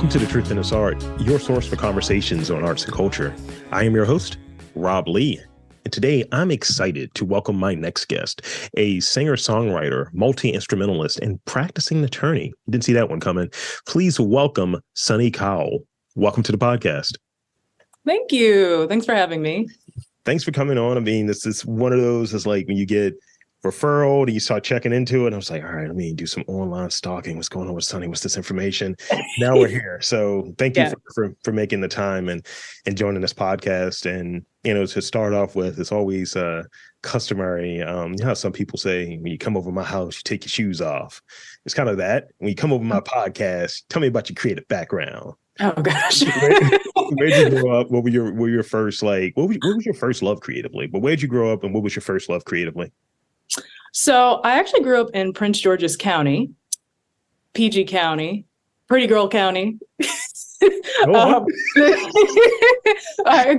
Welcome to The Truth in This Art, your source for conversations on arts and culture. I am your host, Rob Lee. And today I'm excited to welcome my next guest, a singer-songwriter, multi-instrumentalist, and practicing attorney. Didn't see that one coming. Please welcome Sunny Cowell. Welcome to the podcast. Thank you. Thanks for having me. Thanks for coming on. I mean, this is one of those, it's like when you get referral and you start checking into it. I was like, all right, let me do some online stalking. What's going on with Sunny? What's this information? Now we're here. So thank you for making the time and joining this podcast. And, you know, to start off with, it's always customary. You know how some people say, when you come over my house, you take your shoes off. It's kind of that. When you come over my podcast, tell me about your creative background. Oh gosh. Where'd you grow up? What were your first, like, what was your first love creatively? But where'd you grow up and what was your first love creatively? So I actually grew up in Prince George's County, PG County, Pretty Girl County. I grew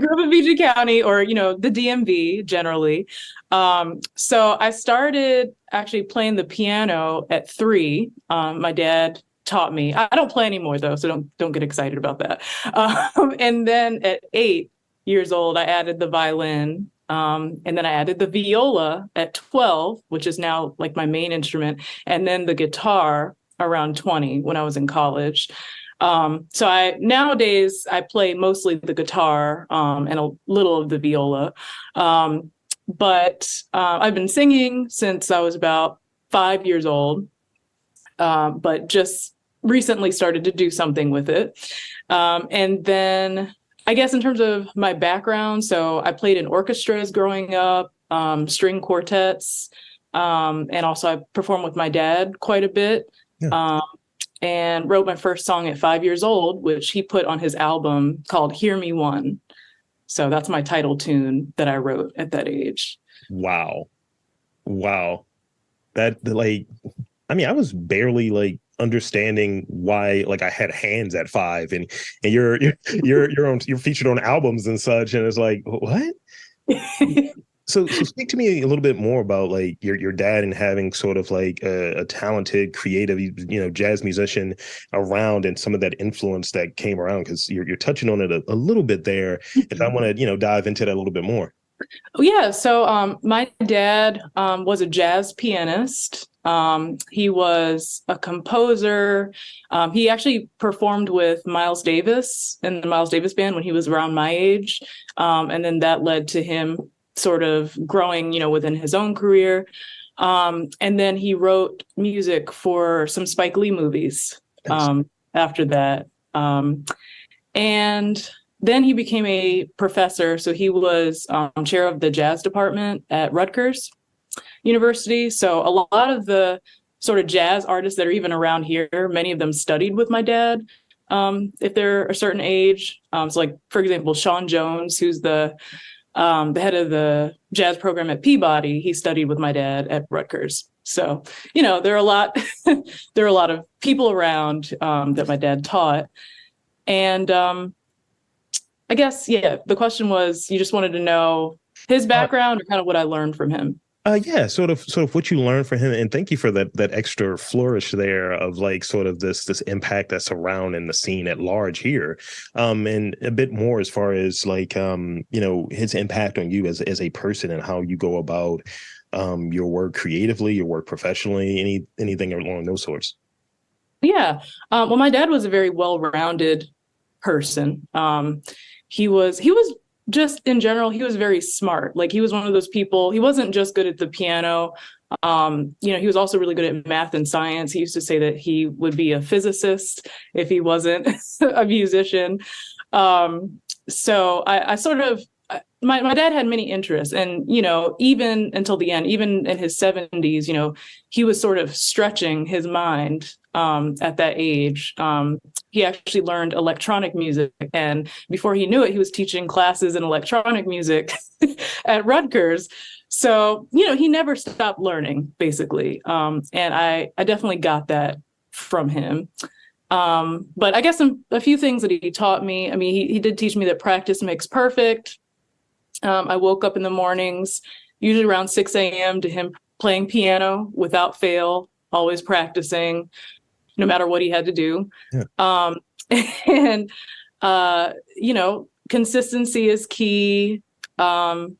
up in PG County, or, you know, the DMV generally. So I started actually playing the piano at 3. My dad taught me. I don't play anymore though, so don't get excited about that. And then at 8 years old, I added the violin. And then I added the viola at 12, which is now like my main instrument, and then the guitar around 20 when I was in college. So nowadays I play mostly the guitar and a little of the viola. But I've been singing since I was about 5 years old, but just recently started to do something with it. And then I guess in terms of my background, so I played in orchestras growing up, string quartets, and also I performed with my dad quite a bit, and wrote my first song at 5 years old, which he put on his album called Hear Me One. So that's my title tune that I wrote at that age. Wow. I was barely understanding why I had hands at 5 and you're featured on albums and such, and it's like, what? So speak to me a little bit more about your dad and having sort of a talented, creative, jazz musician around, and some of that influence that came around, because you're touching on it a little bit there. If I want to dive into that a little bit more. Yeah. So my dad was a jazz pianist. He was a composer. He actually performed with Miles Davis in the Miles Davis band when he was around my age. And then that led to him sort of growing, within his own career. And then he wrote music for some Spike Lee movies after that. And then he became a professor. So he was chair of the jazz department at Rutgers University. So a lot of the sort of jazz artists that are even around here, many of them studied with my dad if they're a certain age. So for example, Sean Jones, who's the head of the jazz program at Peabody, he studied with my dad at Rutgers. So, there are a lot of people around that my dad taught. And I guess, the question was, you just wanted to know his background or kind of what I learned from him. Sort of what you learned from him, and thank you for that extra flourish there of sort of this impact that's around in the scene at large here, and a bit more as far as his impact on you as a person and how you go about your work creatively, your work professionally, anything along those sorts. Yeah, well, my dad was a very well-rounded person. He was just in general, he was very smart. He was one of those people, he wasn't just good at the piano. He was also really good at math and science. He used to say that he would be a physicist if he wasn't a musician. So I sort of, my dad had many interests, and, even until the end, even in his 70s, he was sort of stretching his mind at that age. He actually learned electronic music, and before he knew it, he was teaching classes in electronic music at Rutgers. So, he never stopped learning, basically. And I definitely got that from him. But I guess a few things that he taught me. I mean, he did teach me that practice makes perfect. I woke up in the mornings, usually around 6 a.m. to him playing piano without fail, always practicing, no matter what he had to do. Yeah. And, consistency is key. And,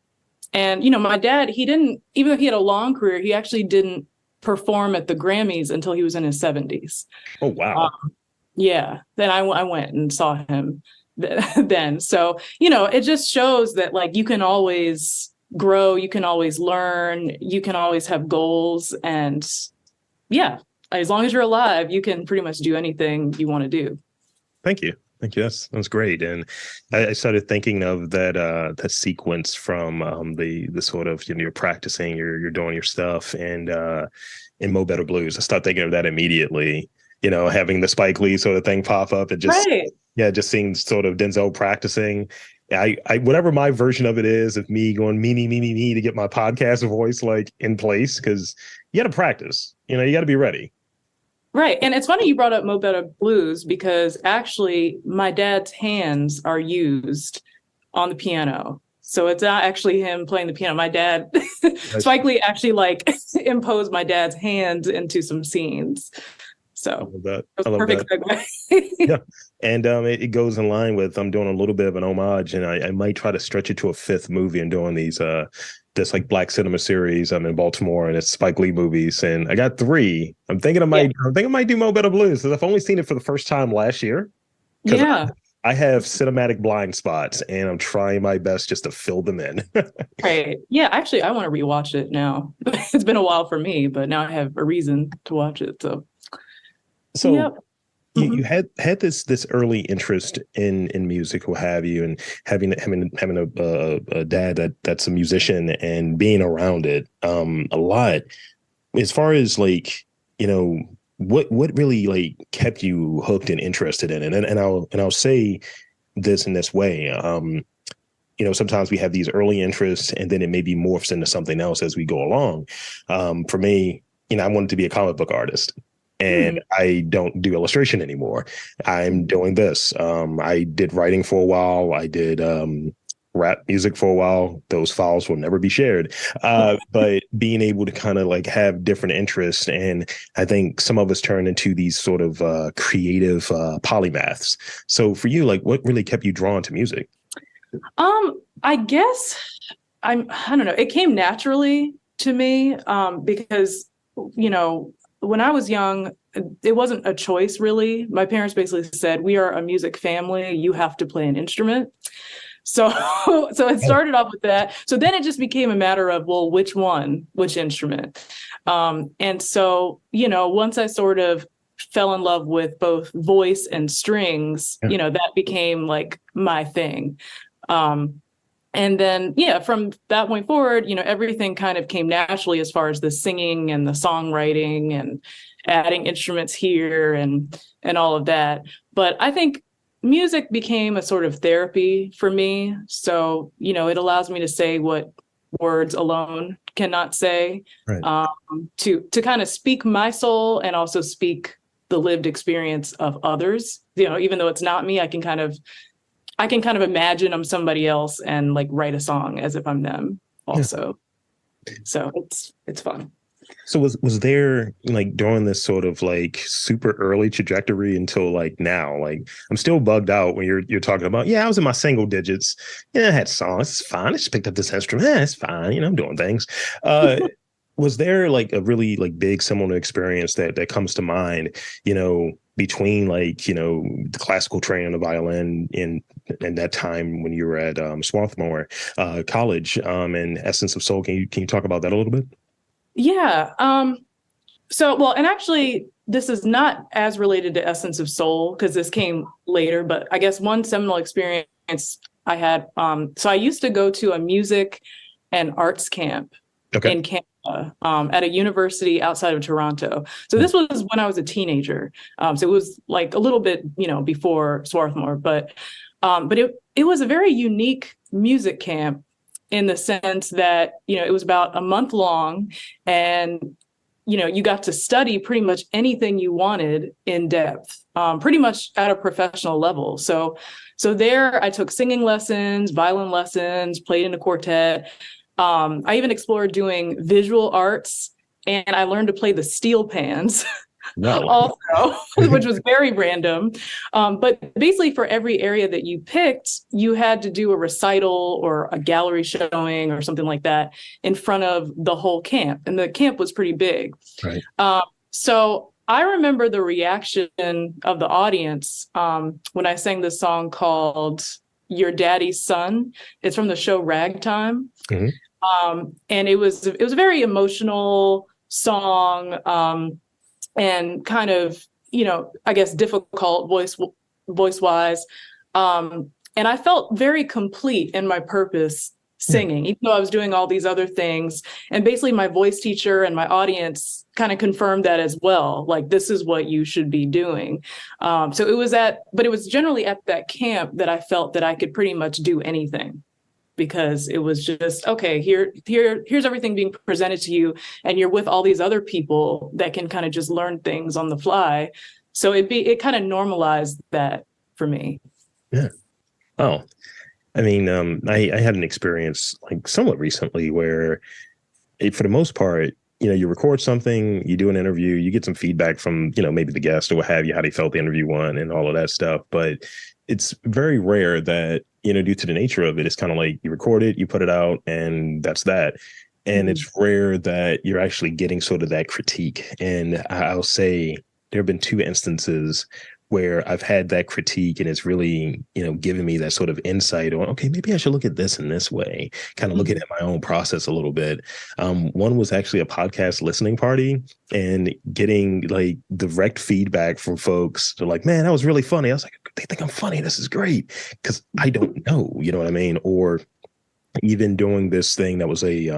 my dad, he didn't, even though he had a long career, he actually didn't perform at the Grammys until he was in his 70s. Oh, wow. Yeah. Then I went and saw him then. So, it just shows that like you can always grow, you can always learn, you can always have goals. And yeah, as long as you're alive, you can pretty much do anything you want to do. Thank you. Thank you. That's great. And I started thinking of that sequence from the sort of, you're practicing, you're doing your stuff, and in Mo Better Blues, I started thinking of that immediately. Having the Spike Lee sort of thing pop up, and just just seeing sort of Denzel practicing. I whatever my version of it is, of me going me to get my podcast voice like in place, because you got to practice. You got to be ready. Right. And it's funny you brought up Mo Better Blues, because actually my dad's hands are used on the piano. So it's not actually him playing the piano. My dad, Spike Lee actually like imposed my dad's hands into some scenes. So I love that. It was perfect segue. Yeah. And it goes in line with, I'm doing a little bit of an homage, and I might try to stretch it to a fifth movie, and doing these this like Black Cinema series. I'm in Baltimore, and it's Spike Lee movies, and I got 3. I'm thinking I might do Mo Better Blues, because I've only seen it for the first time last year. Yeah. I have cinematic blind spots, and I'm trying my best just to fill them in. Right. Yeah, actually I want to rewatch it now. It's been a while for me, but now I have a reason to watch it. So yep. You had this early interest in music, what have you, and having a dad that's a musician and being around it a lot. As far as like, what really like kept you hooked and interested in it, and I'll say this in this way. Sometimes we have these early interests, and then it maybe morphs into something else as we go along. For me, I wanted to be a comic book artist. And I don't do illustration anymore. I'm doing this. I did writing for a while. I did rap music for a while. Those files will never be shared. But being able to kind of like have different interests, and I think some of us turn into these sort of creative polymaths. So for you, like, what really kept you drawn to music? I guess I don't know. It came naturally to me because, when I was young, it wasn't a choice, really. My parents basically said, we are a music family. You have to play an instrument. So it started off with that. So then it just became a matter of, well, which instrument? And so, once I sort of fell in love with both voice and strings, that became like my thing. And then, from that point forward, everything kind of came naturally as far as the singing and the songwriting and adding instruments here and all of that. But I think music became a sort of therapy for me. So, it allows me to say what words alone cannot say, right. To kind of speak my soul and also speak the lived experience of others. Even though it's not me, I can kind of imagine I'm somebody else and like write a song as if I'm them also. Yeah. So it's fun. So was there like during this sort of like super early trajectory until like now, like I'm still bugged out when you're talking about, I was in my single digits. I had songs. It's fine. I just picked up this instrument. It's fine. I'm doing things. Was there like a really like big similar experience that comes to mind, between like, the classical training, the violin in that time when you were at Swarthmore College and Essence of Soul? Can you talk about that a little bit? Yeah. And actually this is not as related to Essence of Soul because this came later, but I guess one seminal experience I had. So I used to go to a music and arts camp in Canada. At a university outside of Toronto. So this was when I was a teenager. So it was like a little bit, before Swarthmore, but it was a very unique music camp in the sense that, it was about a month long and, you got to study pretty much anything you wanted in depth, pretty much at a professional level. So there I took singing lessons, violin lessons, played in a quartet. I even explored doing visual arts, and I learned to play the steel pans. No. also, which was very random. But basically, for every area that you picked, you had to do a recital or a gallery showing or something like that in front of the whole camp. And the camp was pretty big. Right. So I remember the reaction of the audience when I sang this song called Your Daddy's Son. It's from the show Ragtime. And it was a very emotional song, and kind of, I guess difficult voice wise. And I felt very complete in my purpose singing, even though I was doing all these other things. And basically my voice teacher and my audience kind of confirmed that as well. Like, this is what you should be doing. So it was generally at that camp that I felt that I could pretty much do anything, because it was just, okay, here's everything being presented to you, and you're with all these other people that can kind of just learn things on the fly. So it kind of normalized that for me. Yeah. Oh, I mean, I had an experience like somewhat recently where for the most part, you record something, you do an interview, you get some feedback from, maybe the guest or what have you, how they felt the interview went and all of that stuff. But it's very rare that, due to the nature of it, it's kind of like you record it, you put it out, and that's that. And it's rare that you're actually getting sort of that critique. And I'll say there have been two instances where I've had that critique, and it's really, given me that sort of insight on, okay, maybe I should look at this in this way, kind of looking at my own process a little bit. One was actually a podcast listening party, and getting like direct feedback from folks. They're like, man, that was really funny. I was like, they think I'm funny. This is great. Because I don't know, you know what I mean? Or even doing this thing that was it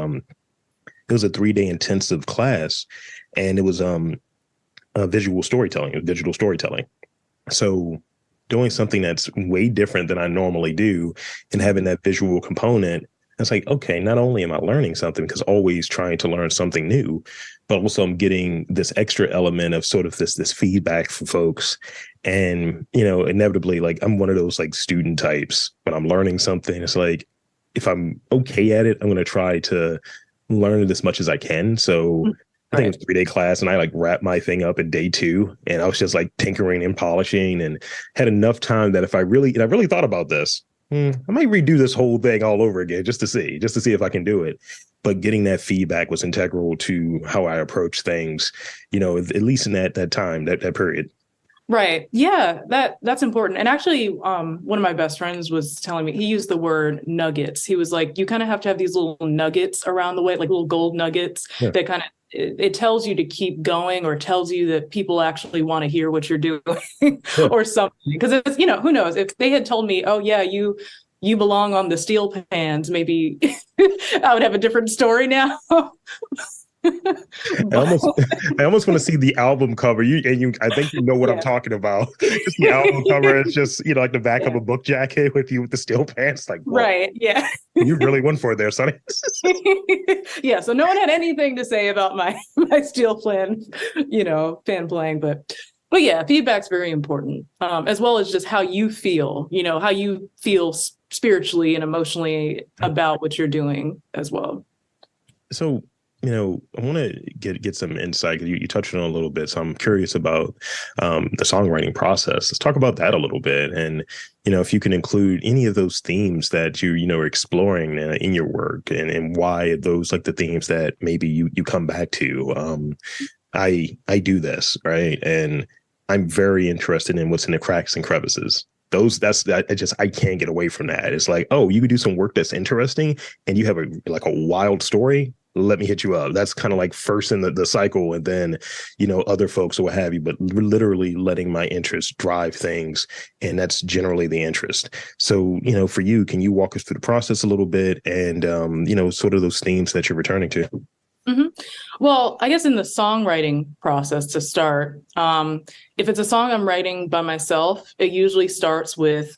was a 3-day intensive class, and it was digital storytelling. So doing something that's way different than I normally do and having that visual component, it's like, okay, not only am I learning something, because always trying to learn something new, but also I'm getting this extra element of sort of this feedback from folks. And, inevitably, like, I'm one of those like student types. When I'm learning something, it's like, if I'm okay at it, I'm going to try to learn it as much as I can. So I think it was a 3-day class, and I like wrapped my thing up in day 2, and I was just like tinkering and polishing, and had enough time that if I really thought about this, I might redo this whole thing all over again just to see if I can do it. But getting that feedback was integral to how I approach things, at least in that time, that period. Right. Yeah, that's important. And actually, one of my best friends was telling me, he used the word nuggets. He was like, you kind of have to have these little nuggets around the way, like little gold nuggets that kind of, it tells you to keep going, or tells you that people actually want to hear what you're doing or something. Because it's, who knows, if they had told me, oh yeah, you belong on the steel pans, maybe I would have a different story now. I almost want to see the album cover. I think you know what I'm talking about. Just the album cover is just, like the back of a book jacket with the steel pants. Like, whoa, right. Yeah. You really went for it there, Sunny. Yeah. So no one had anything to say about my steel pan playing, but yeah, feedback's very important, as well as just how you feel, how you feel spiritually and emotionally about what you're doing as well. So, I want to get some insight, because you touched on it a little bit. So I'm curious about the songwriting process. Let's talk about that a little bit. And, if you can include any of those themes that you are exploring in your work, and why those like the themes that maybe you come back to. I do this, right? And I'm very interested in what's in the cracks and crevices. I can't get away from that. It's like, oh, you could do some work that's interesting, and you have a wild story. Let me hit you up. That's kind of like first in the cycle, and then, other folks or what have you, but literally letting my interest drive things. And that's generally the interest. So, for you, can you walk us through the process a little bit, and, sort of those themes that you're returning to? Mm-hmm. Well, I guess in the songwriting process to start, if it's a song I'm writing by myself, it usually starts with,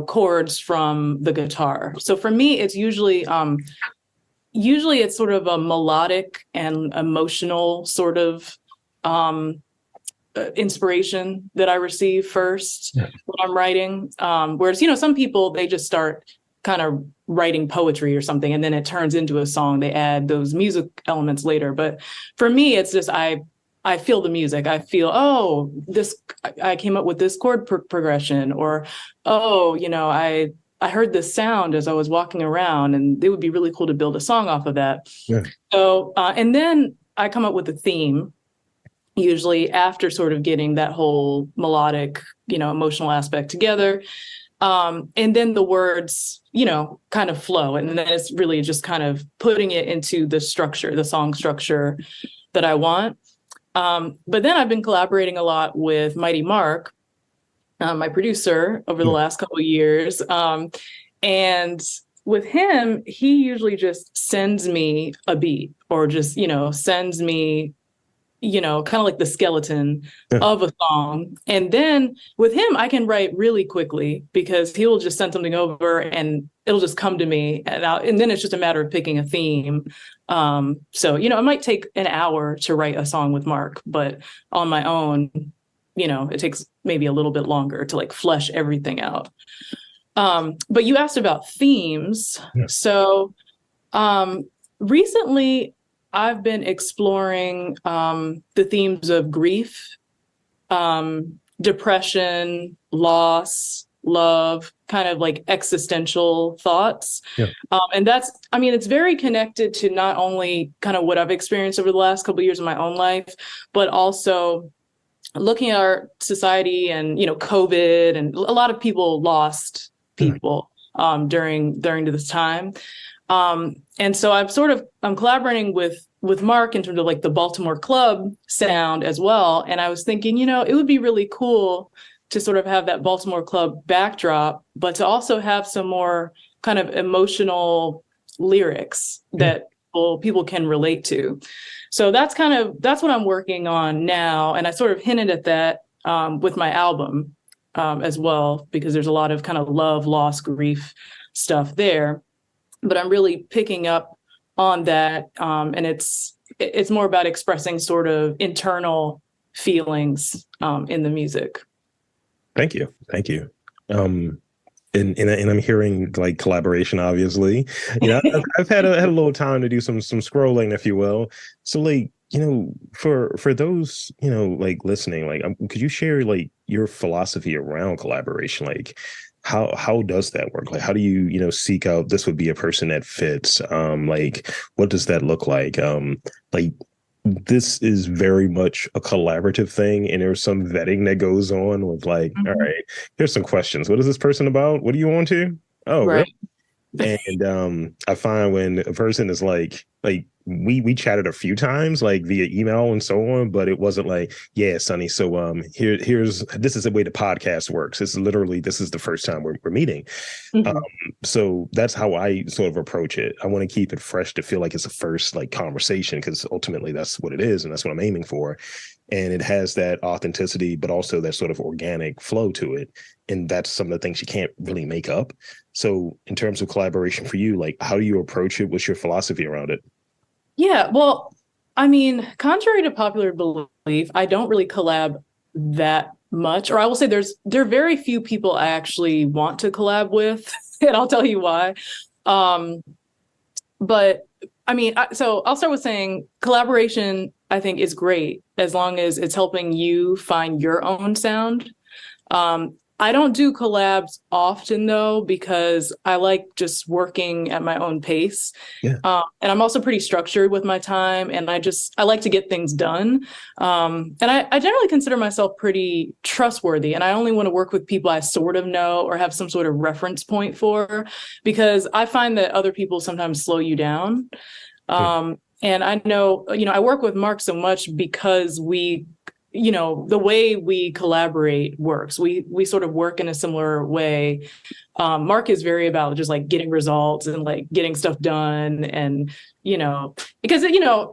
chords from the guitar. So for me, it's usually it's sort of a melodic and emotional sort of inspiration that I receive first when I'm writing. Whereas, some people, they just start kind of writing poetry or something, and then it turns into a song. They add those music elements later. But for me, it's just I I feel the music. I feel, oh, I came up with this chord progression, or, oh, I heard this sound as I was walking around, and it would be really cool to build a song off of that. Yeah. So, and then I come up with a theme, usually after sort of getting that whole melodic, emotional aspect together. And then the words, kind of flow. And then it's really just kind of putting it into the structure, the song structure that I want. But then I've been collaborating a lot with Mighty Mark, my producer, over the last couple of years. And with him, he usually just sends me a beat, or just, sends me, kind of like the skeleton of a song. And then with him, I can write really quickly, because he will just send something over and it'll just come to me. And then it's just a matter of picking a theme. So, it might take an hour to write a song with Mark, but on my own, it takes maybe a little bit longer to like flesh everything out. But you asked about themes. Yeah. So recently I've been exploring the themes of grief, depression, loss, love, kind of like existential thoughts. Yeah. And it's very connected to not only kind of what I've experienced over the last couple of years of my own life, but also looking at our society and, COVID, and a lot of people lost people during this time. And so I'm collaborating with Mark in terms of like the Baltimore club sound as well. And I was thinking, it would be really cool to sort of have that Baltimore club backdrop, but to also have some more kind of emotional lyrics that people can relate to. So that's what I'm working on now. And I sort of hinted at that with my album as well, because there's a lot of kind of love, loss, grief stuff there. But I'm really picking up on that. And it's more about expressing sort of internal feelings in the music. Thank you. And I'm hearing like collaboration, obviously. I've had a little time to do some scrolling, if you will. So like, for those, like listening, like, could you share like your philosophy around collaboration? Like, how does that work? Like, how do you, seek out, this would be a person that fits? Like, what does that look like? Like, this is very much a collaborative thing, and there's some vetting that goes on with like, all right, here's some questions. What is this person about? What do you want to? Oh, right. Really? And I find when a person is like we chatted a few times like via email and so on, but it wasn't like, yeah, Sunny, so here's this is the way the podcast works. This is the first time we're meeting. So that's how I sort of approach it. I want to keep it fresh to feel like it's a first like conversation, because ultimately that's what it is, and that's what I'm aiming for. And it has that authenticity, but also that sort of organic flow to it. And that's some of the things you can't really make up. So in terms of collaboration for you, like, how do you approach it? What's your philosophy around it? Yeah, well, contrary to popular belief, I don't really collab that much, or I will say there are very few people I actually want to collab with, and I'll tell you why. But so I'll start with saying collaboration, I think, is great as long as it's helping you find your own sound. I don't do collabs often, though, because I like just working at my own pace. Yeah. And I'm also pretty structured with my time, and I like to get things done. And I generally consider myself pretty trustworthy, and I only want to work with people I sort of know or have some sort of reference point for, because I find that other people sometimes slow you down. And I know, I work with Mark so much because the way we collaborate works. We sort of work in a similar way. Mark is very about just like getting results and like getting stuff done. And, because,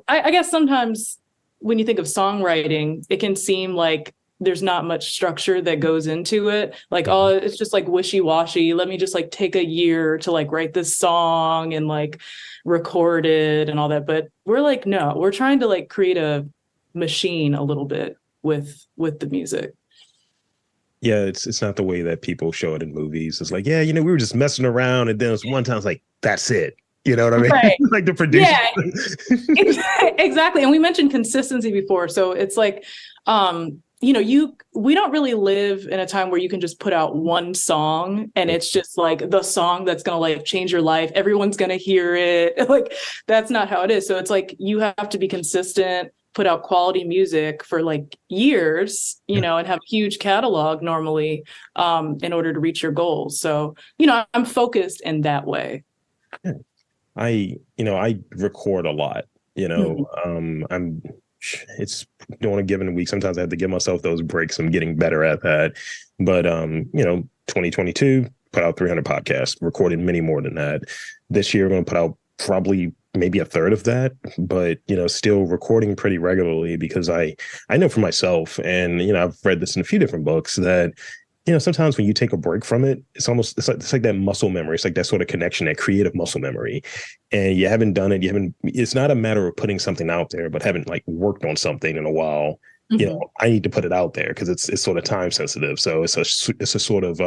I guess sometimes when you think of songwriting, it can seem like there's not much structure that goes into it. Like, oh, it's just like wishy-washy. Let me just like take a year to like write this song and like record it and all that. But we're like, no, we're trying to like create a machine a little bit with the music. Yeah, it's not the way that people show it in movies. It's like, yeah, we were just messing around, and then it's one time it's like, that's it. You know what I mean? Right. Like the producer. Yeah, exactly. And we mentioned consistency before. So it's like, we don't really live in a time where you can just put out one song and it's just like the song that's going to like change your life. Everyone's going to hear it. Like, that's not how it is. So it's like, you have to be consistent, put out quality music for like years, and have a huge catalog normally, in order to reach your goals. So, I'm focused in that way. Yeah. I record a lot, it's during a given week. Sometimes I have to give myself those breaks. I'm getting better at that. But, 2022, put out 300 podcasts, recorded many more than that. This year, I'm going to put out probably maybe a third of that, but, still recording pretty regularly because I know for myself, and, I've read this in a few different books that, sometimes when you take a break from it, it's like that muscle memory. It's like that sort of connection, that creative muscle memory. And you haven't done it. It's not a matter of putting something out there, but haven't like worked on something in a while. Mm-hmm. I need to put it out there because it's sort of time sensitive. So it's a sort of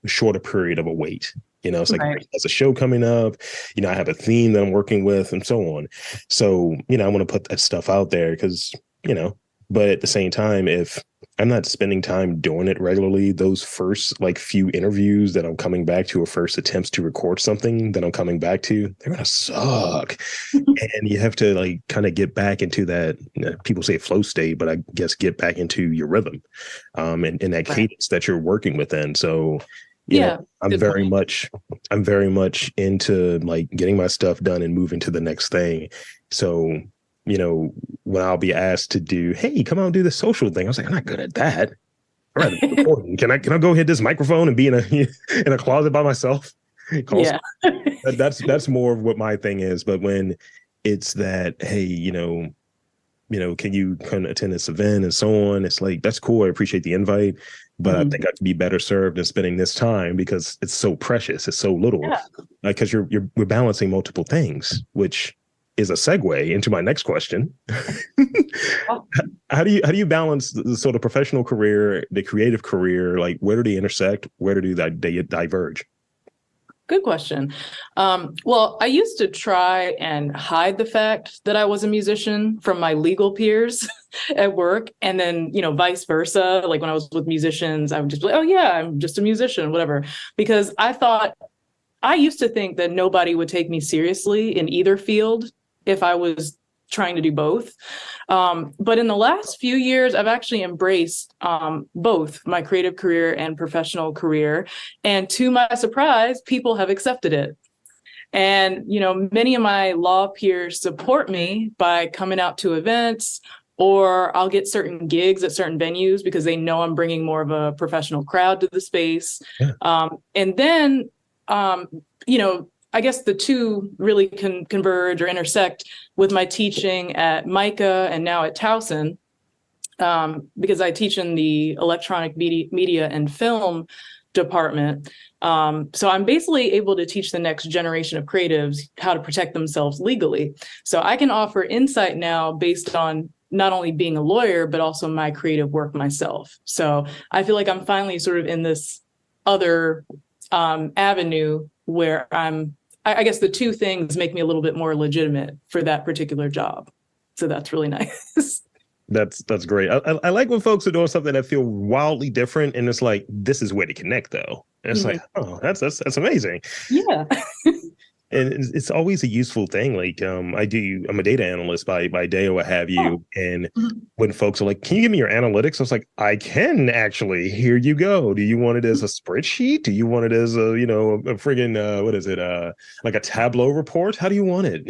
shorter period of a wait. It's like there's a show coming up, I have a theme that I'm working with and so on. So, I want to put that stuff out there because, but at the same time, if I'm not spending time doing it regularly, those first like few interviews that I'm coming back to, or first attempts to record something that I'm coming back to, they're going to suck. And you have to like kind of get back into that, people say flow state, but I guess get back into your rhythm, and that cadence that you're working within. So, I'm very much into like getting my stuff done and moving to the next thing. So, when I'll be asked to do, hey, come on and do the social thing, I was like, I'm not good at that. Can I go hit this microphone and be in a closet by myself? Yeah. That's more of what my thing is. But when it's that, hey, can you come attend this event and so on? It's like, that's cool. I appreciate the invite, but I think I could be better served in spending this time because it's so precious. It's so little, because we're balancing multiple things, which is a segue into my next question. How do you balance the sort of professional career, the creative career? Like, where do they intersect? Where do they diverge? Good question. Well, I used to try and hide the fact that I was a musician from my legal peers at work. And then, vice versa. Like when I was with musicians, I would just be like, oh yeah, I'm just a musician, whatever. Because I used to think that nobody would take me seriously in either field if I was trying to do both. But in the last few years, I've actually embraced both my creative career and professional career. And to my surprise, people have accepted it. And, many of my law peers support me by coming out to events, or I'll get certain gigs at certain venues because they know I'm bringing more of a professional crowd to the space. Yeah. And then, I guess the two really can converge or intersect with my teaching at MICA and now at Towson, because I teach in the electronic media and film department. So I'm basically able to teach the next generation of creatives how to protect themselves legally. So I can offer insight now based on not only being a lawyer, but also my creative work myself. So I feel like I'm finally sort of in this other avenue where I guess the two things make me a little bit more legitimate for that particular job. So that's really nice. That's great. I like when folks are doing something that feel wildly different, and it's like, this is where to connect though. And it's like, oh, that's amazing. Yeah. And it's always a useful thing. Like, I'm a data analyst by day or what have you. And when folks are like, can you give me your analytics? I was like, I can actually. Here you go. Do you want it as a spreadsheet? Do you want it as a friggin', what is it? Like a Tableau report? How do you want it?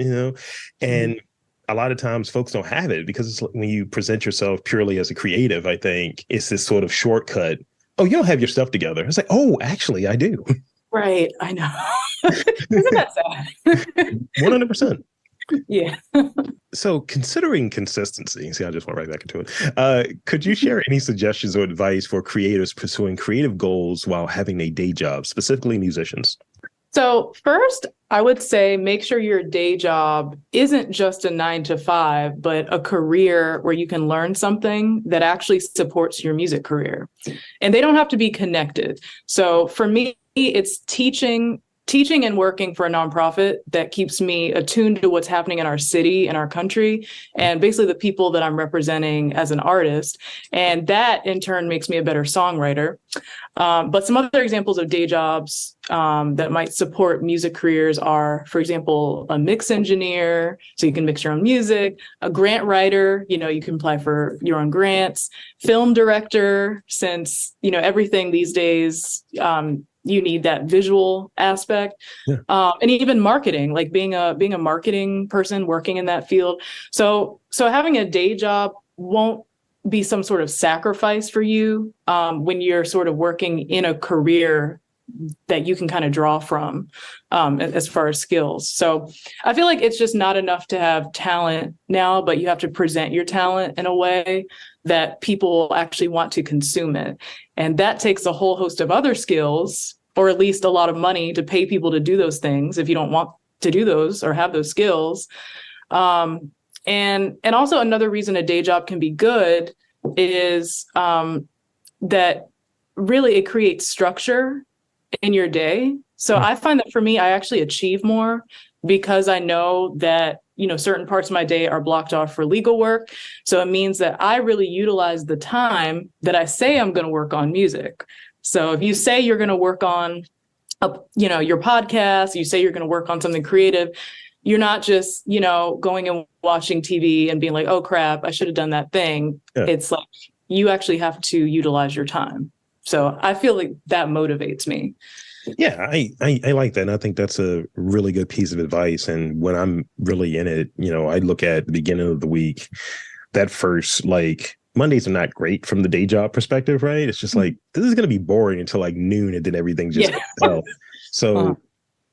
And a lot of times folks don't have it because it's like when you present yourself purely as a creative, I think it's this sort of shortcut. Oh, you don't have your stuff together. It's like, oh, actually, I do. Right. I know. Isn't that sad? 100%. Yeah. So considering consistency, see, I just went right back into it. Could you share any suggestions or advice for creators pursuing creative goals while having a day job, specifically musicians? So first, I would say make sure your day job isn't just a 9 to 5, but a career where you can learn something that actually supports your music career. And they don't have to be connected. So for me, it's teaching teaching and working for a nonprofit that keeps me attuned to what's happening in our city and our country, and basically the people that I'm representing as an artist. And that in turn makes me a better songwriter. But some other examples of day jobs that might support music careers are, for example, a mix engineer, so you can mix your own music, a grant writer, you can apply for your own grants, film director, since, everything these days, you need that visual aspect, and even marketing, like being a marketing person working in that field. So having a day job won't be some sort of sacrifice for you when you're sort of working in a career that you can kind of draw from as far as skills. So I feel like it's just not enough to have talent now, but you have to present your talent in a way that people actually want to consume it. And that takes a whole host of other skills, or at least a lot of money to pay people to do those things if you don't want to do those or have those skills. And also another reason a day job can be good is that really it creates structure in your day. So I find that for me, I actually achieve more because I know that, certain parts of my day are blocked off for legal work. So it means that I really utilize the time that I say I'm going to work on music. So if you say you're going to work on, your podcast, you say you're going to work on something creative, you're not just, going and watching TV and being like, oh, crap, I should have done that thing. Yeah. It's like you actually have to utilize your time. So I feel like that motivates me. Yeah, I like that. And I think that's a really good piece of advice. And when I'm really in it, I look at the beginning of the week, that first, Mondays are not great from the day job perspective, right? It's just like, this is going to be boring until noon, and then everything just goes. So,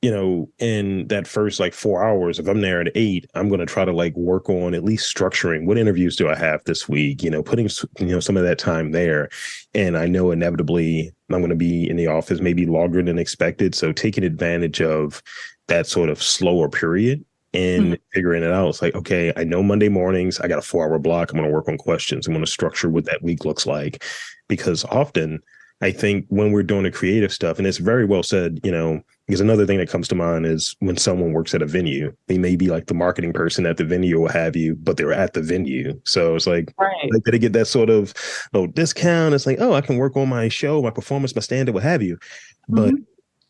in that first 4 hours, if I'm there at 8, I'm going to try to work on at least structuring what interviews do I have this week, putting, some of that time there. And I know inevitably I'm going to be in the office maybe longer than expected. So taking advantage of that sort of slower period and figuring it out. It's like, okay, I know Monday mornings, I got a 4-hour block. I'm going to work on questions. I'm going to structure what that week looks like, because often I think when we're doing the creative stuff, and it's very well said, because another thing that comes to mind is when someone works at a venue, they may be the marketing person at the venue or have you, but they're at the venue. So it's like, they better get that sort of discount. It's like, oh, I can work on my show, my performance, my stand-up, what have you. But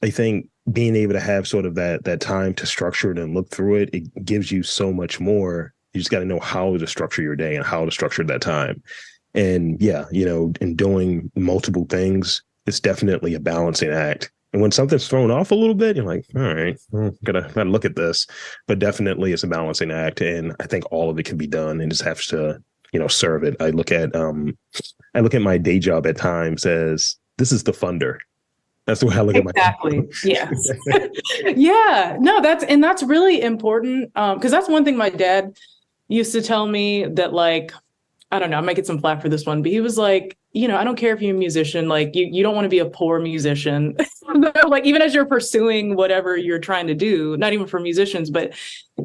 I think being able to have sort of that time to structure it and look through it, it gives you so much more. You just got to know how to structure your day and how to structure that time. And in doing multiple things, it's definitely a balancing act. And when something's thrown off a little bit, you're like, all right, gotta look at this. But definitely it's a balancing act. And I think all of it can be done and just has to, serve it. I look at my day job at times as this is the funder. That's the way I look at my exactly. Yes. Yeah. No, that's really important. Because that's one thing my dad used to tell me that I don't know, I might get some flack for this one, but he was like, I don't care if you're a musician, you don't want to be a poor musician. Even as you're pursuing whatever you're trying to do, not even for musicians, but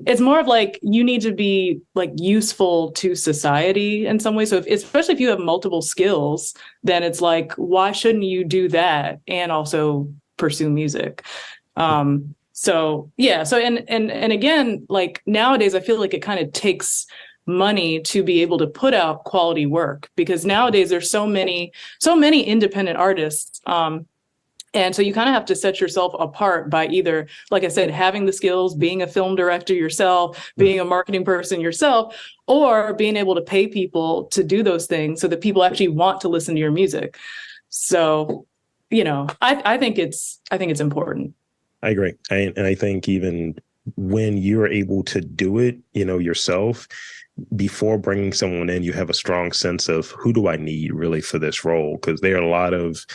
it's more of you need to be useful to society in some way. So especially if you have multiple skills, then it's why shouldn't you do that and also pursue music? So and again, nowadays I feel like it kind of takes money to be able to put out quality work, because nowadays there's so many independent artists, and so you kind of have to set yourself apart by either, like I said, having the skills, being a film director yourself, being a marketing person yourself, or being able to pay people to do those things so that people actually want to listen to your music. So I think it's important. I agree. And I think even when you're able to do it yourself, before bringing someone in, you have a strong sense of who do I need really for this role? Because there are a lot of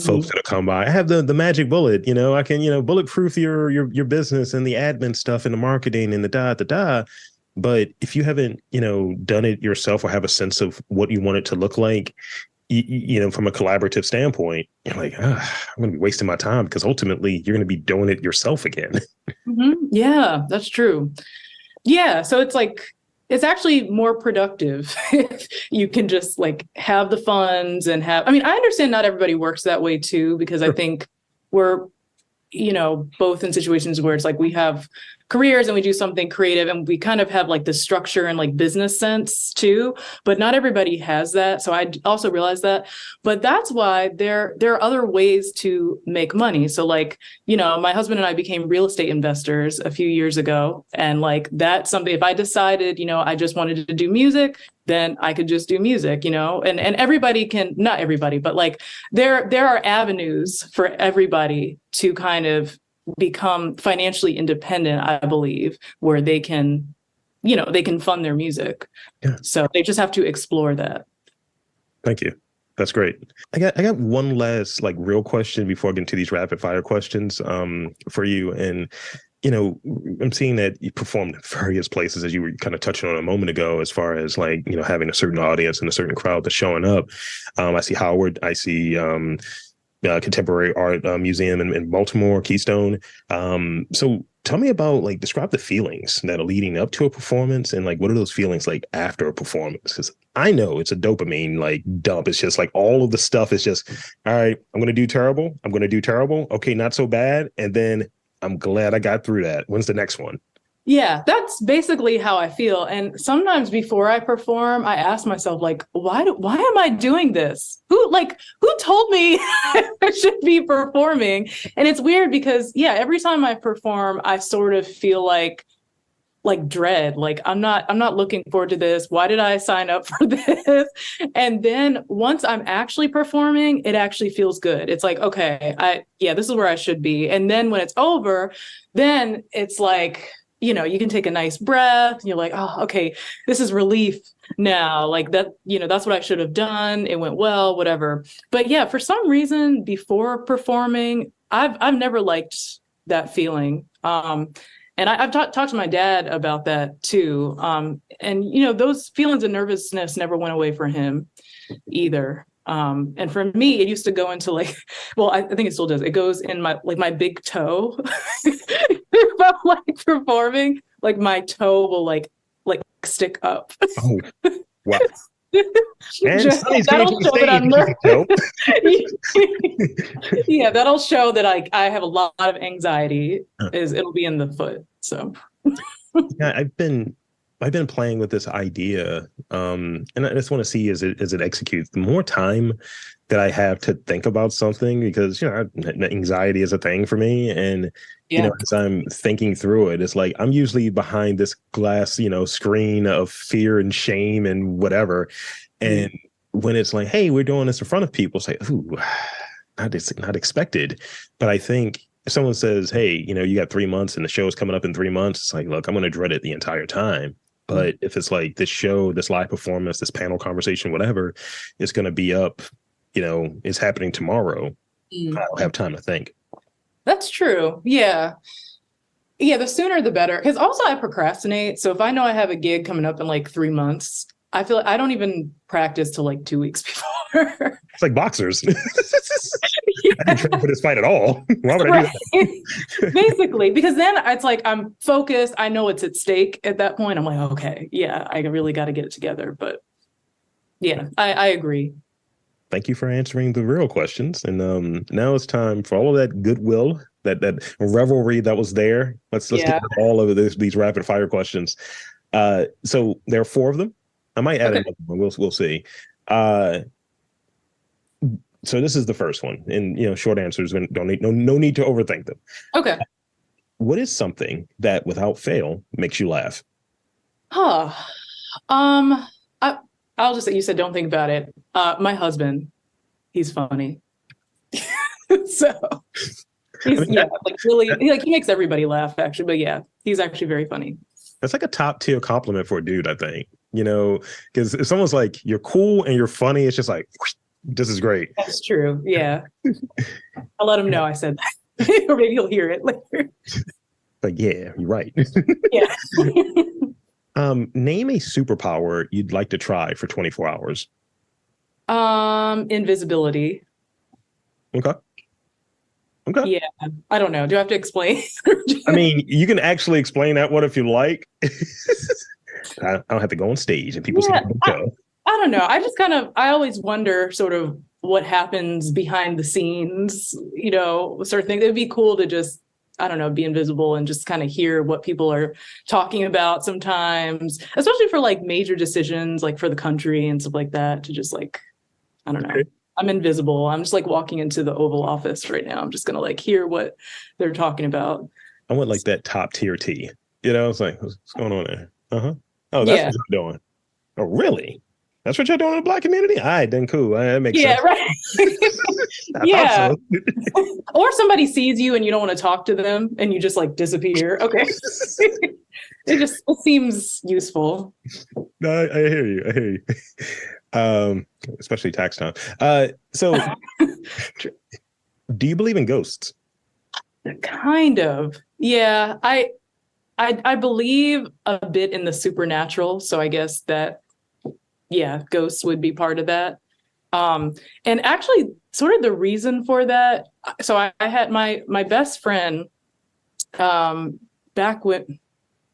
folks that come by. I have the magic bullet, I can, bulletproof your business and the admin stuff and the marketing and the da. But if you haven't, done it yourself or have a sense of what you want it to look like, from a collaborative standpoint, you're like, I'm going to be wasting my time, because ultimately you're going to be doing it yourself again. Yeah, that's true. Yeah. So it's actually more productive if you can just have the funds and I understand not everybody works that way too, because I think we're both in situations where it's like we have careers and we do something creative and we kind of have like the structure and like business sense too, but not everybody has that. So I also realized that, but that's why there are other ways to make money. So like, my husband and I became real estate investors a few years ago. And like, that's something, if I decided, I just wanted to do music, then I could just do music, and everybody can, not everybody, but like there are avenues for everybody to kind of become financially independent, I believe, where they can, they can fund their music. Yeah. So they just have to explore that. Thank you. That's great. I got one last like real question before I get into these rapid fire questions for you. And I'm seeing that you performed in various places, as you were kind of touching on a moment ago, as far as like, having a certain audience and a certain crowd that's showing up. I see Howard. I see Contemporary Art Museum in Baltimore, Keystone. So tell me about, like, describe the feelings that are leading up to a performance, and like, what are those feelings like after a performance? Because I know it's a dopamine like dump. It's just like all of the stuff is just, all right, I'm going to do terrible. I'm going to do terrible. Okay, not so bad. And then I'm glad I got through that. When's the next one? Yeah, that's basically how I feel. And sometimes before I perform, I ask myself, like, why am I doing this? Who told me I should be performing? And it's weird because, yeah, every time I perform, I sort of feel like dread, like I'm not looking forward to this. Why did I sign up for this? And then once I'm actually performing, it actually feels good. It's like, okay, this is where I should be. And then when it's over, then it's like, you can take a nice breath. And you're like, oh, okay, this is relief now. Like that, that's what I should have done. It went well, whatever. But yeah, for some reason, before performing, I've never liked that feeling. And I've talked to my dad about that too. And those feelings of nervousness never went away for him either. And for me, it used to go into like, well, I think it still does. It goes in my big toe. If I'm like performing, like my toe will like stick up. Oh, wow. And that'll show that I'm yeah, that'll show that I have a lot of anxiety. It'll be in the foot. So yeah, I've been playing with this idea, and I just want to see as it executes. The more time that I have to think about something, because anxiety is a thing for me, and as I'm thinking through it, it's like I'm usually behind this glass, screen of fear and shame and whatever. And when it's like, hey, we're doing this in front of people, it's like, ooh, not expected. But I think if someone says, hey, you got 3 months and the show is coming up in 3 months, it's like, look, I'm going to dread it the entire time. But if it's like this show, this live performance, this panel conversation, whatever, it's going to be up, it's happening tomorrow. I'll have time to think. That's true. Yeah. Yeah, the sooner the better. Because also I procrastinate. So if I know I have a gig coming up in like 3 months, I feel like I don't even practice till like 2 weeks before. It's like boxers. Yeah. I didn't train for this fight at all. Why would I do that? Basically, because then it's like I'm focused. I know it's at stake at that point. I'm like, okay, yeah, I really got to get it together. But yeah, I agree. Thank you for answering the real questions. And now it's time for all of that goodwill, that revelry that was there. Let's get all of these rapid fire questions. So there are 4 of them. I might add another one. We'll see. So this is the first one, and short answers. No need to overthink them. Okay. What is something that, without fail, makes you laugh? I'll just say, you said don't think about it. My husband, he's funny. So he's really he makes everybody laugh actually. But yeah, he's actually very funny. That's like a top tier compliment for a dude, I think. Because if someone's like, you're cool and you're funny, it's just like, this is great. That's true. Yeah. I'll let him know I said that. Or maybe he'll hear it later. But yeah, you're right. Yeah. Name a superpower you'd like to try for 24 hours. Invisibility. Okay. Yeah. I don't know. Do I have to explain? I mean, you can actually explain that one if you like. I don't have to go on stage and people say, I don't know. I just I always wonder sort of what happens behind the scenes, sort of thing. It'd be cool to just, I don't know, be invisible and just kind of hear what people are talking about sometimes, especially for like major decisions, like for the country and stuff like that, to just like, I don't know. Okay. I'm invisible. I'm just like walking into the Oval Office right now. I'm just going to like hear what they're talking about. I want like that top tier tea. It's like, what's going on there? Uh-huh. Oh, that's Yeah. what you're doing. Oh, really? That's what you're doing in the Black community? All right, then cool. That makes Yeah, sense. right. I Yeah. thought so. Or somebody sees you and you don't want to talk to them and you just like disappear. Okay. It seems useful. No, I hear you. I hear you. Especially tax time. So do you believe in ghosts? Kind of. Yeah. I believe a bit in the supernatural. So I guess that, yeah, ghosts would be part of that. And actually sort of the reason for that. So I had my best friend, back when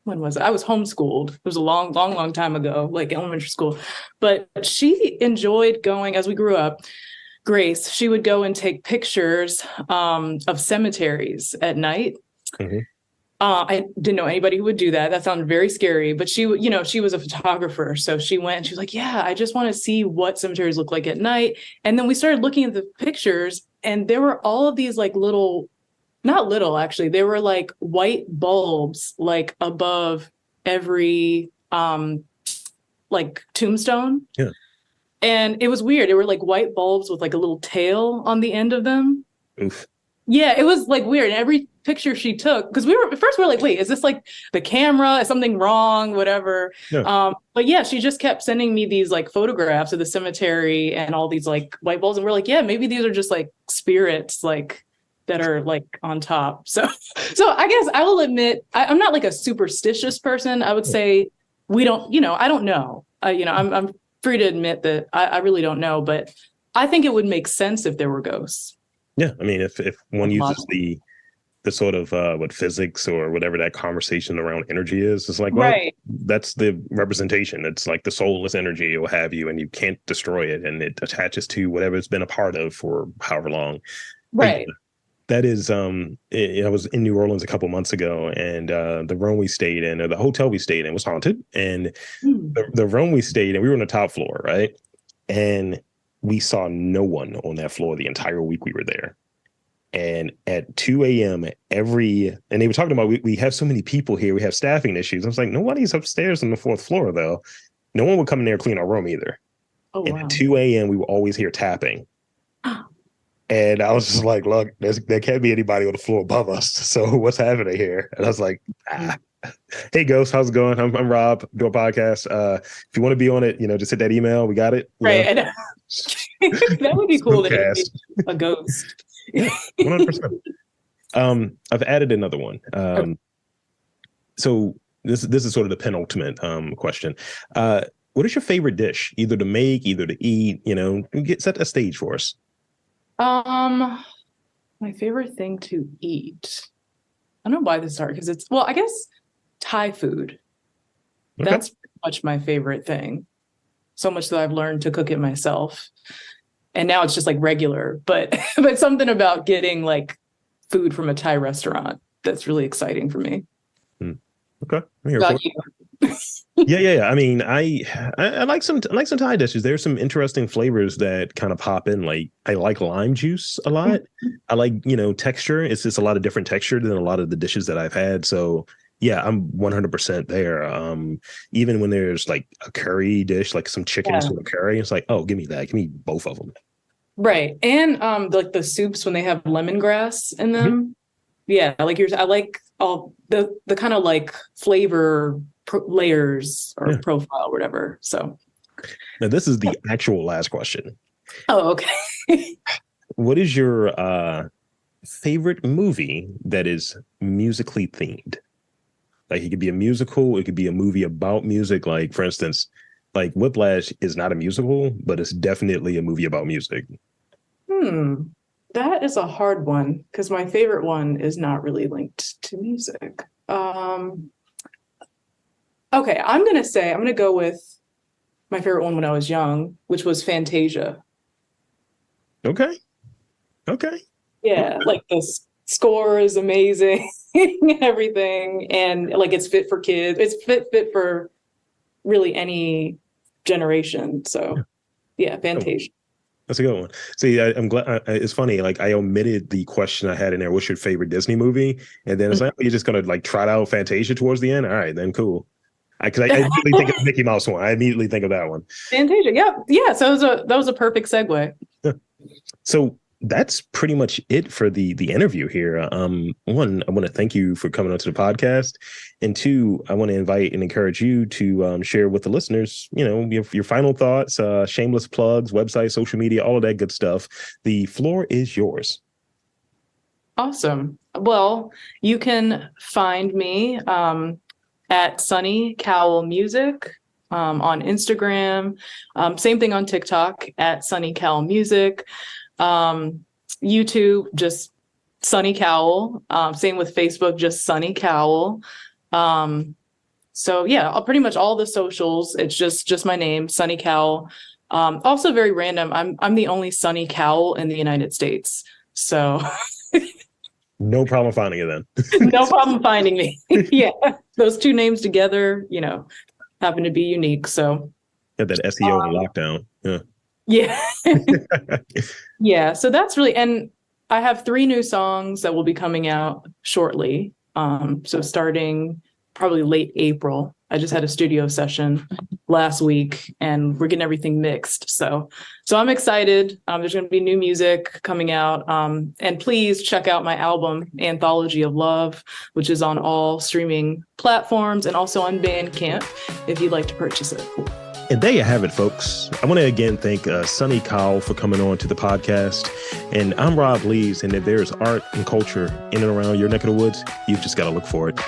was it? I was homeschooled. It was a long time ago, like elementary school. But she enjoyed going, as we grew up, Grace, she would go and take pictures of cemeteries at night. Mm-hmm. I didn't know anybody who would do that. That sounded very scary, but she was a photographer. So she went and she was like, yeah, I just want to see what cemeteries look like at night. And then we started looking at the pictures and there were all of these like not little, actually, they were like white bulbs, like above every like tombstone. Yeah. And it was weird. It were like white bulbs with like a little tail on the end of them. Oof. Yeah, it was like weird. And every picture she took, because we were like, wait, is this like the camera? Is something wrong? Whatever. Yeah. But yeah, she just kept sending me these like photographs of the cemetery and all these like white bulbs. And we're like, yeah, maybe these are just like spirits, like that are like on top. So I guess I will admit, I'm not like a superstitious person. I would say I don't know. I'm free to admit that I really don't know, but I think it would make sense if there were ghosts. Yeah. I mean, if one uses the sort of what physics or whatever that conversation around energy is, it's like, well, right. That's the representation. It's like the soulless energy will have you and you can't destroy it. And it attaches to whatever it's been a part of for however long. Right. That is, I was in New Orleans a couple months ago, and the room we stayed in, or the hotel we stayed in, was haunted. And the room we stayed in, we were on the top floor, right? And we saw no one on that floor the entire week we were there. And at 2 a.m., and they were talking about, we have so many people here, we have staffing issues. I was like, nobody's upstairs on the fourth floor, though. No one would come in there and clean our room either. Oh, and wow. at 2 a.m., we would always hear tapping. And I was just like, look, there can't be anybody on the floor above us. So what's happening here? And I was like, hey, Ghost, how's it going? I'm Rob, do a podcast. If you want to be on it, just hit that email. We got it. Right. That would be cool to hear a ghost. Yeah, 100%. I've added another one. So this is sort of the penultimate question. What is your favorite dish, either to make, either to eat? Set that stage for us. My favorite thing to eat. I don't know why this is hard, because I guess Thai food. Okay. That's pretty much my favorite thing. So much that I've learned to cook it myself. And now it's just like regular, but something about getting like food from a Thai restaurant that's really exciting for me. Okay. I'm here about for you. Yeah. I mean, I like some Thai dishes. There's some interesting flavors that kind of pop in. Like, I like lime juice a lot. I like, texture. It's just a lot of different texture than a lot of the dishes that I've had. So yeah, I'm 100% there. Even when there's like a curry dish, like some chicken sort of curry, it's like, oh, give me that. Give me both of them. Right. And like the soups when they have lemongrass in them. Mm-hmm. Yeah, I like all the kind of like flavor layers or profile, or whatever. So now this is the actual last question. Oh, okay. What is your favorite movie that is musically themed? Like, it could be a musical, it could be a movie about music. Like, for instance, like Whiplash is not a musical, but it's definitely a movie about music. That is a hard one, because my favorite one is not really linked to music. Okay, I'm going to go with my favorite one when I was young, which was Fantasia. Okay. Okay. Yeah, like score is amazing, everything, and like it's fit for kids. It's fit for really any generation. So yeah, Fantasia. That's a good one. See, I'm glad. It's funny. Like I omitted the question I had in there. What's your favorite Disney movie? And then it's like, oh, you're just gonna like trot out Fantasia towards the end. All right, then cool. Because I immediately think of the Mickey Mouse one. I immediately think of that one. Fantasia. Yeah, yeah. So that was a perfect segue. So that's pretty much it for the interview here. One, I want to thank you for coming onto the podcast, and two, I want to invite and encourage you to share with the listeners, you know, your final thoughts, shameless plugs, website, social media, all of that good stuff. The floor is yours. Awesome. Well, you can find me at Sunny Cowell Music on Instagram. Same thing on TikTok at Sunny Cowell Music. YouTube, just Sunny Cowell. Same with Facebook, just Sunny Cowell. So yeah, pretty much all the socials. It's just my name, Sunny Cowell. Also very random. I'm the only Sunny Cowell in the United States. So no problem finding it then. No problem finding me. Yeah, those two names together, you know, happen to be unique. So got that SEO on lockdown. Yeah. Yeah. Yeah. So that's really, and I have 3 new songs that will be coming out shortly. So starting probably late April. I just had a studio session last week and we're getting everything mixed. So I'm excited. There's going to be new music coming out. And please check out my album, Anthology of Love, which is on all streaming platforms and also on Bandcamp if you'd like to purchase it. And there you have it, folks. I want to again thank Sunny Cowell for coming on to the podcast. And I'm Rob Lees. And if there's art and culture in and around your neck of the woods, you've just got to look for it.